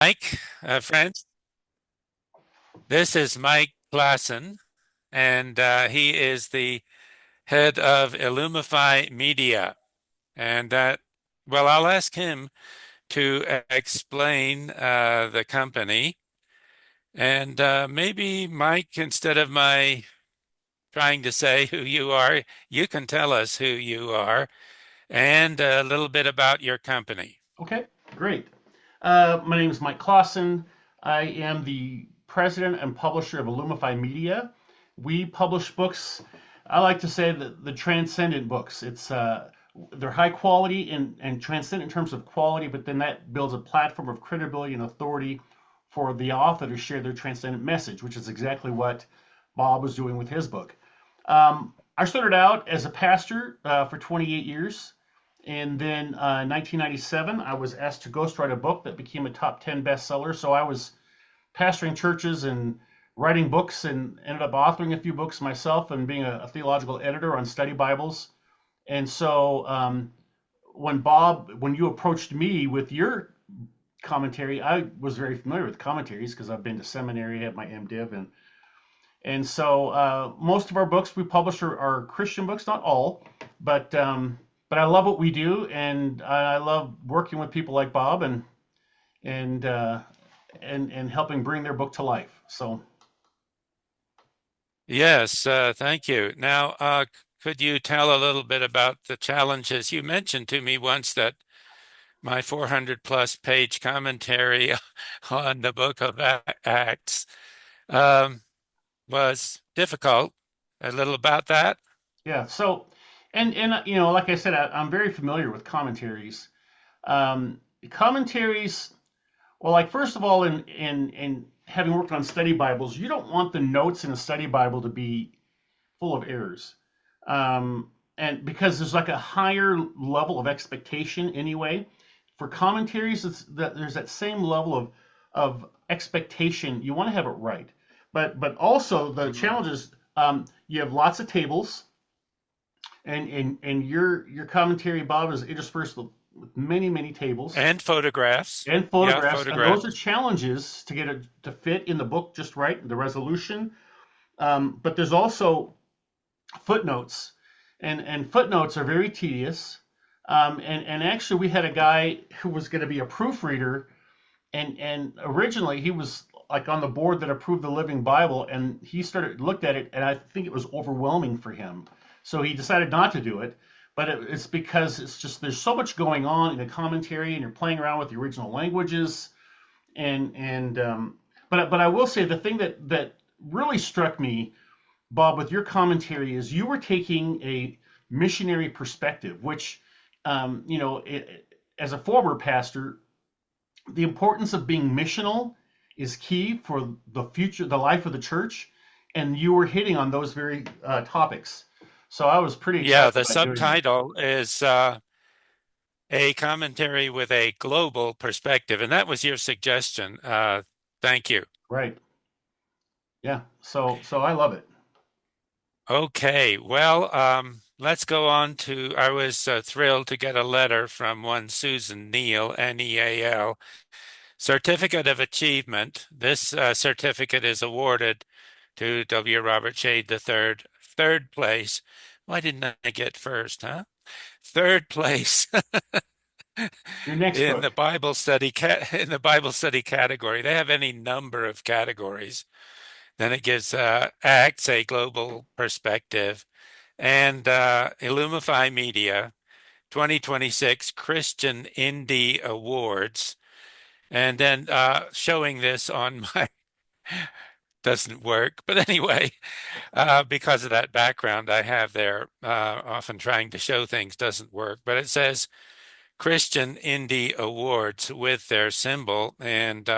Mike, friends, this is Mike Klassen, and he is the head of Illumify Media. And well, I'll ask him to explain the company. And maybe, Mike, instead of my trying to say who you are, you can tell us who you are and a little bit about your company. Okay, great. My name is Mike Klassen. I am the president and publisher of Illumify Media. We publish books. I like to say that the transcendent books. They're high quality and transcendent in terms of quality, but then that builds a platform of credibility and authority for the author to share their transcendent message, which is exactly what Bob was doing with his book. I started out as a pastor for 28 years. And then in 1997, I was asked to ghostwrite a book that became a top 10 bestseller. So I was pastoring churches and writing books and ended up authoring a few books myself and being a theological editor on study Bibles. And so when you approached me with your commentary, I was very familiar with commentaries because I've been to seminary, I have my MDiv, and so most of our books we publish are Christian books, not all, but I love what we do, and I love working with people like Bob and uh, and helping bring their book to life. So Yes, thank you. Now, could you tell a little bit about the challenges? You mentioned to me once that my 400 plus page commentary on the book of Acts um, was difficult. A little about that. yeah, so and like I said, I'm very familiar with commentaries. Commentaries, well, like first of all, in having worked on study Bibles, you don't want the notes in a study Bible to be full of errors. And because there's like a higher level of expectation anyway. For commentaries, there's that same level of expectation. You want to have it right, but also the Mhm. challenge is you have lots of tables, and your commentary, Bob, is interspersed with many tables And photographs. and Yeah, photographs, and those are photographs. challenges to get it to fit in the book just right, the resolution. But there's also footnotes, and footnotes are very tedious. And actually, we had a guy who was going to be a proofreader, and originally he was like on the board that approved the Living Bible, and he started looked at it, and I think it was overwhelming for him, so he decided not to do it. But it's because it's just there's so much going on in the commentary, and you're playing around with the original languages, but I will say the thing that really struck me, Bob, with your commentary is you were taking a missionary perspective, which, as a former pastor, the importance of being missional is key for the future, the life of the church, and you were hitting on those very topics. So I was pretty Yeah, excited the about doing that. subtitle is a commentary with a global perspective, and that was your suggestion. Thank you. Right. Yeah. So I love it. Okay, well, let's go on to. I was thrilled to get a letter from one Susan Neal, Neal, Certificate of Achievement. This certificate is awarded to W. Robert Shade III, third place. Why didn't I get first, huh? Third place Your next in the book. Bible study in the Bible study category. They have any number of categories. Then it gives Acts a global perspective and Illumify Media 2026 Christian Indie Awards. And then showing this on my doesn't work. But anyway, because of that background I have there, often trying to show things doesn't work. But it says Christian Indie Awards with their symbol. And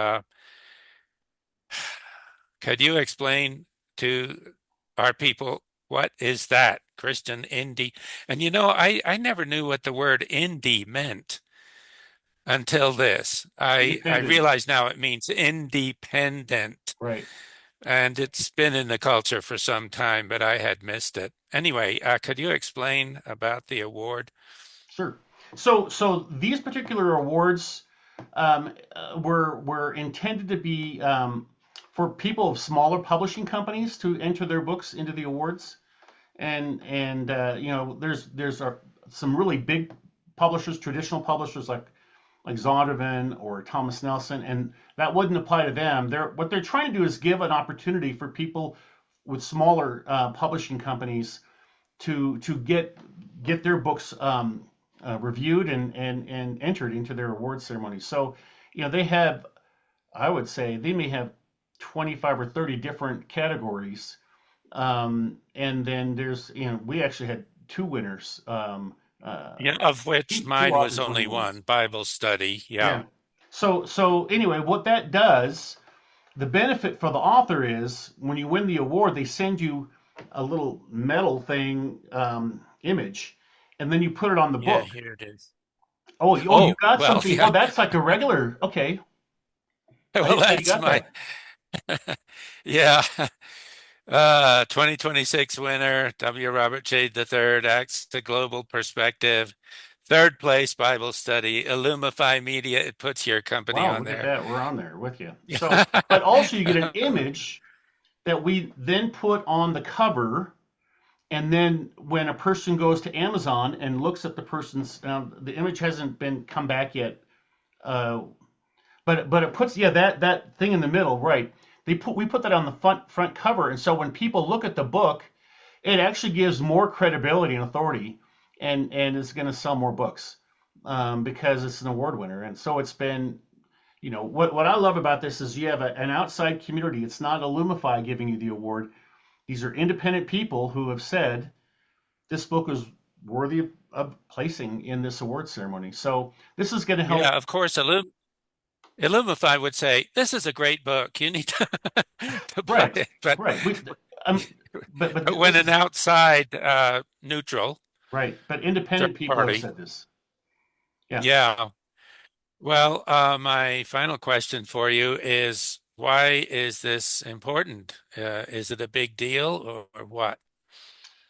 could you explain to our people what is that Christian indie? And I never knew what the word indie meant until this. I Independent. realize now it means independent, Right. and it's been in the culture for some time, but I had missed it. Anyway, could you explain about the award? Sure. So these particular awards, were intended to be for people of smaller publishing companies to enter their books into the awards. And you know, there's some really big publishers, traditional publishers like Zondervan or Thomas Nelson, and that wouldn't apply to them. What they're trying to do is give an opportunity for people with smaller publishing companies to get their books reviewed and entered into their award ceremony. So, you know, they have, I would say, they may have 25 or 30 different categories. And then there's, you know, we actually had two winners. Yeah, of which Two mine was authors won only awards. one, Bible study. Yeah. Yeah. So anyway, what that does, the benefit for the author is when you win the award, they send you a little metal thing image, and then you put it on the Yeah, book. here it is. Oh, you Oh, got well, something. Oh, yeah. that's like a regular. Okay, I Well, didn't know you that's got my, that. yeah. 2026 winner, W. Robert Jade III, Acts to Global Perspective. Third place Bible study, Illumify Media. It puts your company Wow, on look at there. that. We're on there with you. So, Yeah. but also you get an image that we then put on the cover. And then when a person goes to Amazon and looks at the person's, the image hasn't been come back yet, uh, but it puts, yeah, that thing in the middle, right? We put that on the front cover, and so when people look at the book, it actually gives more credibility and authority, and it's going to sell more books because it's an award winner. And so it's been, you know, what I love about this is you have an outside community. It's not Illumify giving you the award. These are independent people who have said this book is worthy of placing in this award ceremony. So this is going to help. Yeah, of course, Illumify would say, this is a great book. You need to, to buy Right, it. But, right. Um, but but when this an is outside neutral right. But third independent people have party, said this. Yeah. yeah. Well, my final question for you is why is this important? Is it a big deal or what?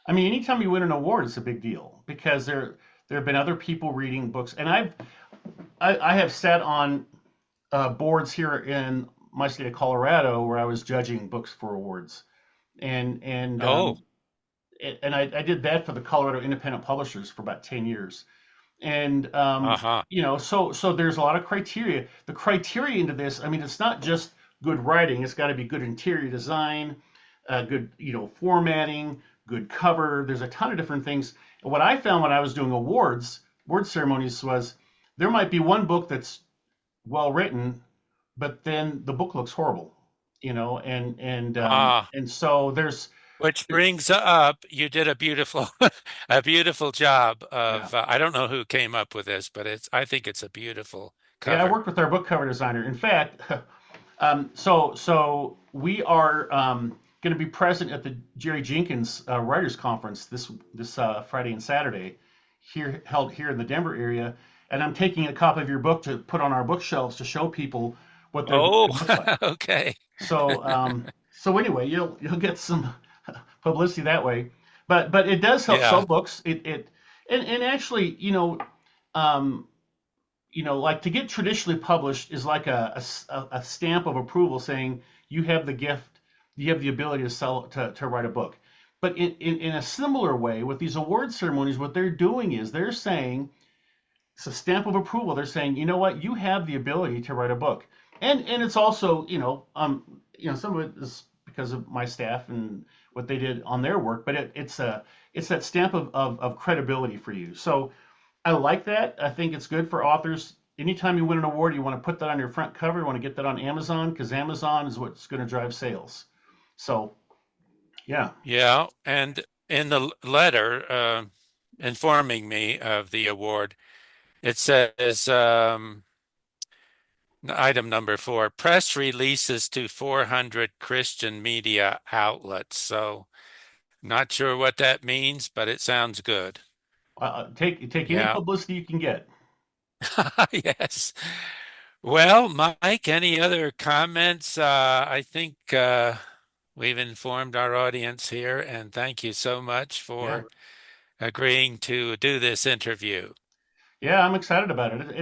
I mean, anytime you win an award, it's a big deal because there have been other people reading books, and I have sat on boards here in my state of Colorado where I was judging books for awards, and and Oh, um, and I did that for the Colorado Independent Publishers for about 10 years. And uh-huh. you know, so there's a lot of criteria. The criteria into this, I mean, it's not just good writing. It's got to be good interior design, good, you know, formatting, good cover. There's a ton of different things. And what I found when I was doing award ceremonies was there might be one book that's well written, but then the book looks horrible, you know, Ah, and so there's which brings up, you did a beautiful, a beautiful job yeah. of, I don't know who came up with this, but I think it's a beautiful Yeah, I cover. worked with our book cover designer. In fact, so we are going to be present at the Jerry Jenkins Writers Conference this Friday and Saturday, held here in the Denver area, and I'm taking a copy of your book to put on our bookshelves to show people what their book Oh, could look like. okay. So anyway, you'll get some publicity that way, but it does help sell Yeah, books. And actually, um, like to get traditionally published is like a stamp of approval saying you have the gift, you have the ability to to write a book. But in a similar way, with these award ceremonies, what they're doing is they're saying it's a stamp of approval. They're saying, you know what, you have the ability to write a book, and it's also, some of it is because of my staff and what they did on their work, but it's that stamp of credibility for you. So I like that. I think it's good for authors. Anytime you win an award, you want to put that on your front cover. You want to get that on Amazon because Amazon is what's going to drive sales. So, yeah. yeah. And in the letter informing me of the award, it says, item number 4, press releases to 400 Christian media outlets. So, not sure what that means, but it sounds good. Take any Yeah. publicity you can get. Yes. Well, Mike, any other comments? I think we've informed our audience here, and thank you so much Yeah. for agreeing to do this interview. Yeah, I'm excited about it.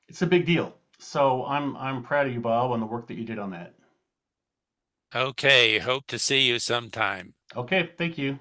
It's a big deal. So I'm proud of you, Bob, on the work that you did on that. Okay, hope to see you sometime. Okay, thank you.